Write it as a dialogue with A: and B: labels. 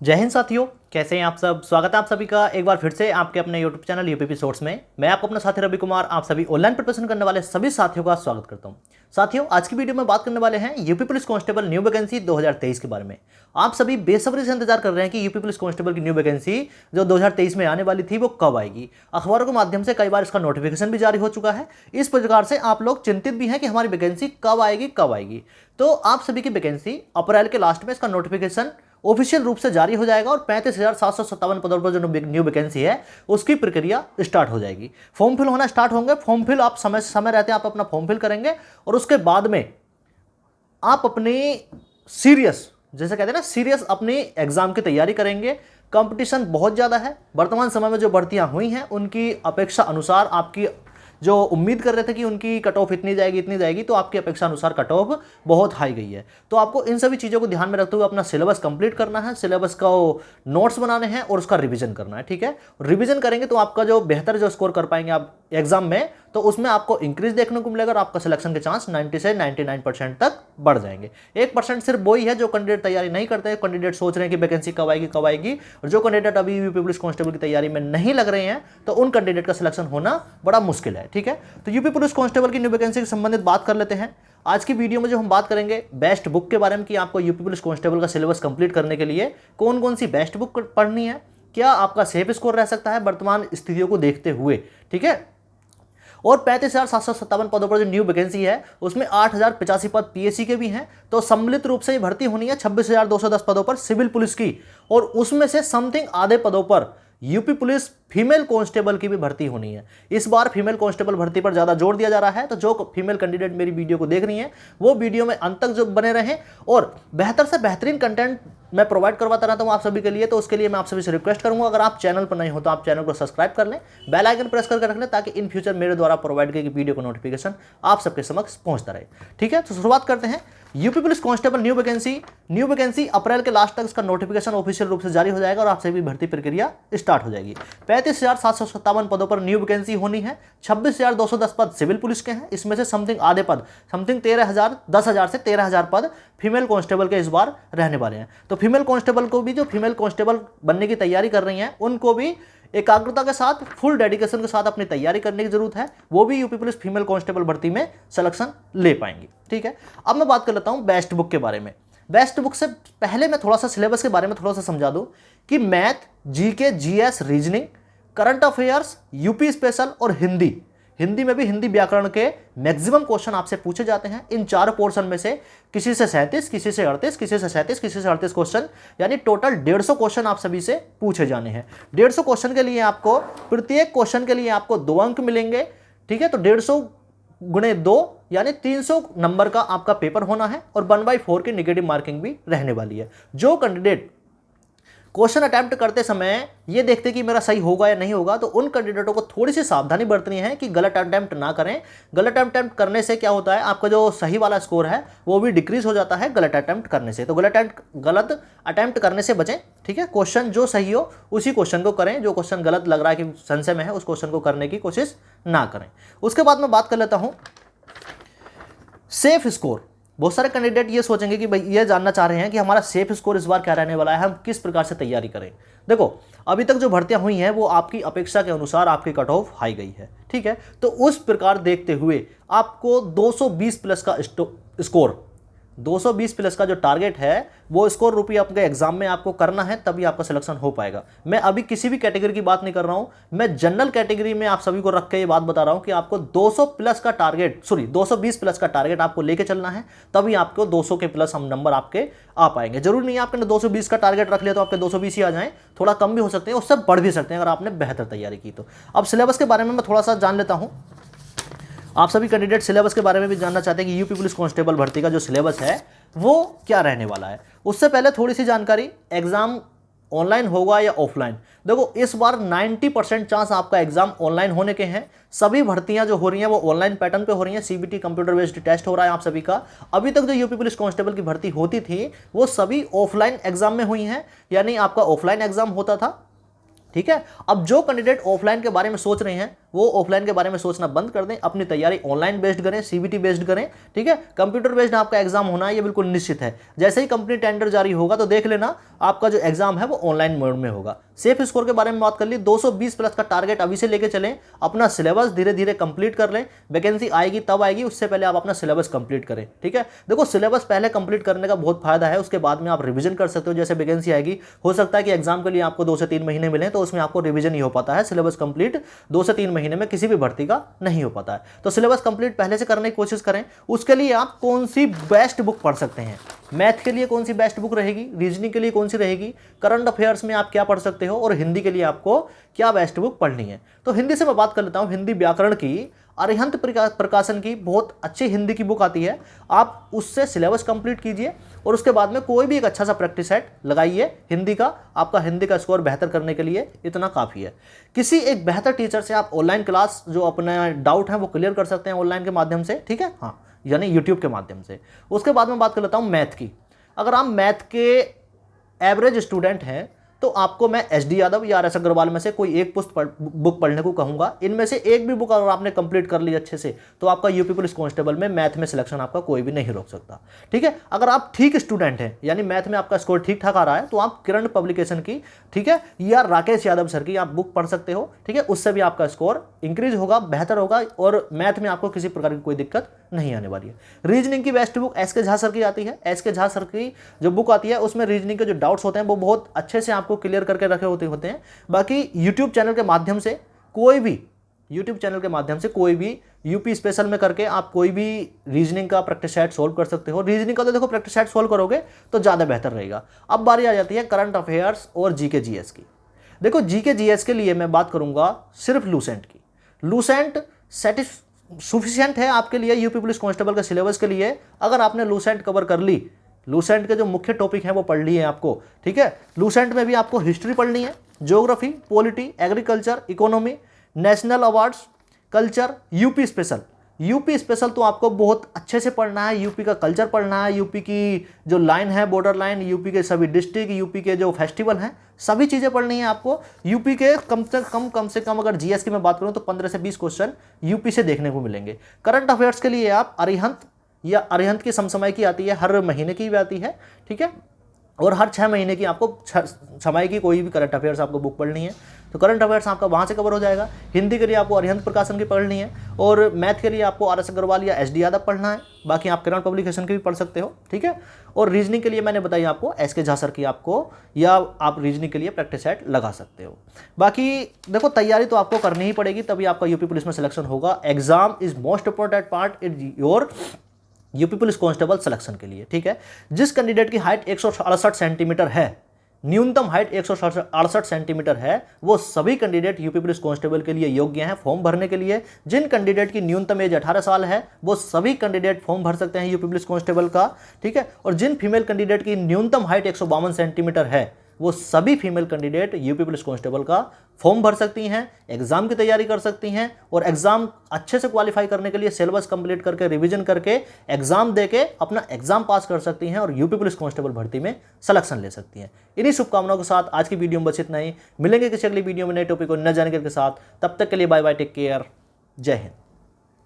A: जय हिंद साथियों, कैसे हैं आप सब। स्वागत है आप सभी का एक बार फिर से आपके अपने यूट्यूब चैनल यूपीपी सोर्स में। मैं आपको अपना साथी रवि कुमार आप सभी ऑनलाइन प्रिपरेशन करने वाले सभी साथियों का स्वागत करता हूं। साथियों, आज की वीडियो में बात करने वाले हैं UP police constable new vacancy 2023 के बारे में। आप सभी बेसब्री से इंतजार कर रहे हैं कि यूपी पुलिस कांस्टेबल की न्यू वैकेंसी जो 2023 में आने वाली थी वो कब आएगी। अखबारों के माध्यम से कई बार इसका नोटिफिकेशन भी जारी हो चुका है। इस प्रकार से आप लोग चिंतित भी हैं कि हमारी वैकेंसी कब आएगी। तो आप सभी की वैकेंसी अप्रैल के लास्ट में इसका नोटिफिकेशन ऑफिशियल रूप से जारी हो जाएगा और 35,757 पदों पर जो न्यू वैकेंसी है उसकी प्रक्रिया स्टार्ट हो जाएगी। फॉर्म फिल होना स्टार्ट होंगे। फॉर्म फिल आप समय रहते हैं आप अपना फॉर्म फिल करेंगे और उसके बाद में आप अपनी सीरियस, जैसे कहते हैं ना, सीरियस अपनी एग्जाम की तैयारी करेंगे। कंपटीशन बहुत ज़्यादा है। वर्तमान समय में जो भर्तियां हुई हैं उनकी अपेक्षा अनुसार आपकी जो उम्मीद कर रहे थे कि उनकी कट ऑफ इतनी जाएगी, तो आपकी अपेक्षा अनुसार कट ऑफ बहुत हाई गई है। तो आपको इन सभी चीज़ों को ध्यान में रखते हुए अपना सिलेबस कंप्लीट करना है, सिलेबस का नोट्स बनाने हैं और उसका रिवीजन करना है। ठीक है, रिवीजन करेंगे तो आपका जो बेहतर जो स्कोर कर पाएंगे आप एग्जाम में, तो उसमें आपको इंक्रीज देखने को मिलेगा और आपका सिलेक्शन के चांस 90 से 99% तक बढ़ जाएंगे। 1% सिर्फ वही है जो कैंडिडेट तैयारी नहीं करते हैं। कैंडिडेट सोच रहे हैं कि वैकेंसी कब आएगी, और जो कैंडिडेट अभी यूपी पुलिस कांस्टेबल की तैयारी में नहीं लग रहे हैं तो उन कैंडिडेट का सिलेक्शन होना बड़ा मुश्किल है। ठीक है, तो यूपी पुलिस कांस्टेबल की न्यू वैकेंसी से संबंधित बात कर लेते हैं। आज की वीडियो में जो हम बात करेंगे बेस्ट बुक के बारे में कि आपको यूपी पुलिस कांस्टेबल का सिलेबस कंप्लीट करने के लिए कौन कौन सी बेस्ट बुक पढ़नी है, क्या आपका सेफ स्कोर रह सकता है वर्तमान स्थितियों को देखते हुए। ठीक है, और 35,757 पदों पर जो न्यू वैकेंसी है उसमें 8,085 पद पीएससी के भी हैं। तो सम्मिलित रूप से ये भर्ती होनी है 26,210 पदों पर सिविल पुलिस की, और उसमें से समथिंग आधे पदों पर यूपी पुलिस फीमेल कांस्टेबल की भी भर्ती होनी है। इस बार फीमेल कांस्टेबल भर्ती पर ज़्यादा जोर दिया जा रहा है। तो जो फीमेल कैंडिडेट मेरी वीडियो को देख रही हैं वो वीडियो में अंत तक जो बने रहें और बेहतर से बेहतरीन कंटेंट मैं प्रोवाइड करवाता रहता हूं आप सभी के लिए। तो उसके लिए मैं आप सभी से रिक्वेस्ट करूंगा, अगर आप चैनल पर नहीं हो तो आप चैनल को सब्सक्राइब कर लें, बेल आइकन प्रेस करके रख लें, ताकि इन फ्यूचर मेरे द्वारा प्रोवाइड की गई वीडियो का नोटिफिकेशन आप सबके समक्ष पहुंचता रहे। ठीक है, तो शुरुआत करते हैं। UP police constable new vacancy April के लास्ट तक इसका नोटिफिकेशन ऑफिशियल रूप से जारी हो जाएगा और आप सभी भर्ती प्रक्रिया स्टार्ट हो जाएगी। 35,757 पदों पर न्यू वैकेंसी होनी है। 26,210 पद सिविल पुलिस के हैं। इसमें से समथिंग आधे पद, समथिंग 10,000 से 13,000 पद फीमेल कांस्टेबल के इस बार रहने वाले हैं। तो फीमेल कांस्टेबल को भी, जो फीमेल कांस्टेबल बनने की तैयारी कर रही हैं, उनको भी एकाग्रता के साथ, फुल डेडिकेशन के साथ अपनी तैयारी करने की जरूरत है। वो भी यूपी पुलिस फीमेल कांस्टेबल भर्ती में सिलेक्शन ले पाएंगी। ठीक है, अब मैं बात कर लेता हूं बेस्ट बुक के बारे में। बेस्ट बुक से पहले मैं थोड़ा सा सिलेबस के बारे में थोड़ा सा समझा दूं कि math, GK, GS, reasoning, current affairs, UP special और हिंदी में भी हिंदी व्याकरण के मैक्सिमम क्वेश्चन आपसे पूछे जाते हैं। इन 4 पोर्शन में से किसी से 37, किसी से 38, किसी से 37, किसी से 38 क्वेश्चन, यानी टोटल 150 क्वेश्चन आप सभी से पूछे जाने हैं। 150 क्वेश्चन के लिए आपको, प्रत्येक क्वेश्चन के लिए आपको 2 अंक मिलेंगे। ठीक है, तो 150 गुणे 2 यानी 300 नंबर का आपका पेपर होना है और 1/4 की नेगेटिव मार्किंग भी रहने वाली है। जो कैंडिडेट क्वेश्चन अटेम्प्ट करते समय ये देखते कि मेरा सही होगा या नहीं होगा, तो उन कैंडिडेटों को थोड़ी सी सावधानी बरतनी है कि गलत अटेम्प्ट ना करें। गलत अटेम्प्ट करने से क्या होता है, आपका जो सही वाला स्कोर है वो भी डिक्रीज हो जाता है गलत अटेम्प्ट करने से। तो गलत अटेम्प्ट करने से बचें। ठीक है, क्वेश्चन जो सही हो उसी क्वेश्चन को करें, जो क्वेश्चन गलत लग रहा है कि संशय में है उस क्वेश्चन को करने की कोशिश ना करें। उसके बाद मैं बात कर लेता हूं सेफ स्कोर। बहुत सारे कैंडिडेट ये सोचेंगे कि भाई ये जानना चाह रहे हैं कि हमारा सेफ स्कोर इस बार क्या रहने वाला है, हम किस प्रकार से तैयारी करें। देखो, अभी तक जो भर्तियां हुई हैं वो आपकी अपेक्षा के अनुसार आपकी कट ऑफ हाई गई है। ठीक है, तो उस प्रकार देखते हुए आपको 220 प्लस का स्कोर, 220 प्लस का जो टारगेट है वो स्कोर रूपी आपके एग्जाम में आपको करना है, तभी आपका सिलेक्शन हो पाएगा। मैं अभी किसी भी कैटेगरी की बात नहीं कर रहा हूं, मैं जनरल कैटेगरी में आप सभी को रख के ये बात बता रहा हूं कि आपको 200 प्लस का टारगेट, 220 प्लस का टारगेट आपको लेके चलना है, तभी आपको 200 के प्लस हम नंबर आपके आ पाएंगे। जरूरी नहीं है आपने 220 का टारगेट रख लिया तो आपके 220 ही आ जाएं, थोड़ा कम भी हो सकते हैं, उससे बढ़ भी सकते हैं अगर आपने बेहतर तैयारी की तो। अब सिलेबस के बारे में मैं थोड़ा सा जान लेता हूं। आप सभी कैंडिडेट सिलेबस के बारे में भी जानना चाहते हैं कि यूपी पुलिस कांस्टेबल भर्ती का जो सिलेबस है वो क्या रहने वाला है। उससे पहले थोड़ी सी जानकारी, एग्जाम ऑनलाइन होगा या ऑफलाइन। देखो, इस बार 90% चांस आपका एग्जाम ऑनलाइन होने के हैं। सभी भर्तियां जो हो रही हैं वो ऑनलाइन पैटर्न पे हो रही हैं। सीबीटी कंप्यूटर बेस्ड टेस्ट हो रहा है आप सभी का। अभी तक जो यूपी पुलिस कांस्टेबल की भर्ती होती थी वो सभी ऑफलाइन एग्जाम में हुई हैं, यानी आपका ऑफलाइन एग्जाम होता था। ठीक है। अब जो कैंडिडेट ऑफलाइन के बारे में सोच रहे हैं वो ऑफलाइन के बारे में सोचना बंद कर दें, अपनी तैयारी ऑनलाइन बेस्ड करें, सीबीटी बेस्ड करें, ठीक है। कंप्यूटर बेस्ड आपका एग्जाम होना है ये बिल्कुल निश्चित है। जैसे ही कंपनी टेंडर जारी होगा तो देख लेना आपका जो एग्जाम है वो ऑनलाइन मोड में होगा। सेफ स्कोर के बारे में बात कर ली, 220 प्लस का टारगेट अभी से लेके चलें, अपना सिलेबस धीरे धीरे कंप्लीट कर लें। वैकेंसी आएगी तब आएगी, उससे पहले आप अपना सिलेबस कंप्लीट करें, ठीक है। देखो सिलेबस पहले कंप्लीट करने का बहुत फायदा है, उसके बाद में आप रिवीजन कर सकते हो। जैसे वैकेंसी आएगी, हो सकता है कि एग्जाम के लिए आपको 2 से 3 महीने मिले, तो उसमें आपको रिवीजन नहीं हो पाता है। सिलेबस कंप्लीट 2 से 3 महीने में किसी भी भर्ती का नहीं हो पाता है। तो सिलेबस कंप्लीट पहले से करने की कोशिश करें। उसके लिए आप कौन सी बेस्ट बुक पढ़ सकते हैं, मैथ के लिए कौन सी बेस्ट बुक रहेगी, रीजनिंग के लिए कौन सी रहेगी, करंट अफेयर्स में आप क्या पढ़ सकते हो, और हिंदी के लिए आपको क्या बेस्ट बुक पढ़नी है। तो हिंदी से मैं बात कर लेता हूं। हिंदी व्याकरण की अरिहंत प्रकाशन की बहुत अच्छी हिंदी की बुक आती है, आप उससे सिलेबस कंप्लीट कीजिए और उसके बाद में कोई भी एक अच्छा सा प्रैक्टिस सेट लगाइए हिंदी का। आपका हिंदी का स्कोर बेहतर करने के लिए इतना काफ़ी है। किसी एक बेहतर टीचर से आप ऑनलाइन क्लास जो अपने डाउट हैं वो क्लियर कर सकते हैं ऑनलाइन के माध्यम से, ठीक है, हाँ, यानी यूट्यूब के माध्यम से। उसके बाद में बात कर लेता हूँ मैथ की। अगर आप मैथ के एवरेज स्टूडेंट हैं तो आपको मैं एसडी यादव या आर एस अग्रवाल में से कोई एक बुक पढ़ने को कहूंगा। इनमें से एक भी बुक अगर आपने कंप्लीट कर ली अच्छे से तो आपका यूपी पुलिस कांस्टेबल में मैथ में सिलेक्शन आपका कोई भी नहीं रोक सकता, ठीक है। अगर आप ठीक स्टूडेंट हैं, यानी मैथ में आपका स्कोर ठीक ठाक आ रहा है, तो आप किरण पब्लिकेशन की, ठीक है, या राकेश यादव सर की आप बुक पढ़ सकते हो, ठीक है। उससे भी आपका स्कोर इंक्रीज होगा, बेहतर होगा, और मैथ में आपको किसी प्रकार की कोई दिक्कत नहीं आने वाली है। रीजनिंग की बेस्ट बुक एस के झा सर की आती है। एस के झा सर की जो बुक आती है उसमें रीजनिंग के जो डाउट्स होते हैं वो बहुत अच्छे से आपको क्लियर करके रखे होते हैं। बाकी यूट्यूब चैनल के माध्यम से कोई भी यूपी स्पेशल में करके आप कोई भी रीजनिंग का प्रैक्टिस सेट सोल्व कर सकते हो। रीजनिंग का तो देखो प्रैक्टिस सेट सोल्व करोगे तो ज़्यादा बेहतर रहेगा। अब बारी आ जाती है करंट अफेयर्स और जीके जीएस की। देखो जीके जीएस के लिए मैं बात करूंगा सिर्फ लूसेंट की। लूसेंट सफिशिएंट है आपके लिए यूपी पुलिस कांस्टेबल के सिलेबस के लिए। अगर आपने लूसेंट कवर कर ली, लूसेंट के जो मुख्य टॉपिक हैं वो पढ़ लिए आपको, ठीक है। लूसेंट में भी आपको हिस्ट्री पढ़नी है, geography, polity, agriculture, economy, national awards, culture, UP special. UP special तो आपको बहुत अच्छे से पढ़ना है। यूपी का कल्चर पढ़ना है, यूपी की जो लाइन है, बॉर्डर लाइन, यूपी के सभी डिस्ट्रिक्ट, यूपी के जो फेस्टिवल हैं, सभी चीज़ें पढ़नी है आपको। यूपी के कम से कम अगर जीएस की मैं बात करूं तो 15 से 20 क्वेश्चन यूपी से देखने को मिलेंगे। करंट अफेयर्स के लिए आप अरिहंत की समसमय की आती है, हर महीने की भी आती है, ठीक है, और हर 6 महीने की आपको छमाही की कोई भी करंट अफेयर्स आपको बुक पढ़नी है, तो करंट अफेयर्स आपका वहाँ से कवर हो जाएगा। हिंदी के लिए आपको अरिहंत प्रकाशन की पढ़नी है, और मैथ के लिए आपको आर एस अग्रवाल या एस डी यादव पढ़ना है। बाकी आप किरण पब्लिकेशन की भी पढ़ सकते हो, ठीक है। और रीजनिंग के लिए मैंने बताई आपको एस के झा सर की आपको, या आप रीजनिंग के लिए प्रैक्टिस सेट लगा सकते हो। बाकी देखो तैयारी तो आपको करनी ही पड़ेगी, तभी आपका यूपी पुलिस में सिलेक्शन होगा। Exam is most important part in your UP police constable selection के लिए, ठीक है। जिस कैंडिडेट की हाइट 168 सेंटीमीटर है, न्यूनतम हाइट 168 सेंटीमीटर है, वो सभी कैंडिडेट यूपी पुलिस कांस्टेबल के लिए योग्य हैं फॉर्म भरने के लिए। जिन कैंडिडेट की न्यूनतम एज 18 साल है वो सभी कैंडिडेट फॉर्म भर सकते हैं यूपी पुलिस कांस्टेबल का, ठीक है। और जिन फीमेल कैंडिडेट की न्यूनतम हाइट 152 सेंटीमीटर है वो सभी female candidate UP police constable का फॉर्म भर सकती हैं, एग्जाम की तैयारी कर सकती हैं, और एग्जाम अच्छे से क्वालिफाई करने के लिए सिलेबस कंप्लीट करके, रिवीजन करके, एग्जाम देके अपना एग्जाम पास कर सकती हैं और यूपी पुलिस कांस्टेबल भर्ती में सिलेक्शन ले सकती हैं। इन्हीं शुभकामनाओं के साथ आज की वीडियो में बस इतना ही। मिलेंगे किसी अगली वीडियो में नए टॉपिक और नए जानकारी के साथ। तब तक के लिए बाय बाय, टेक केयर, जय हिंद।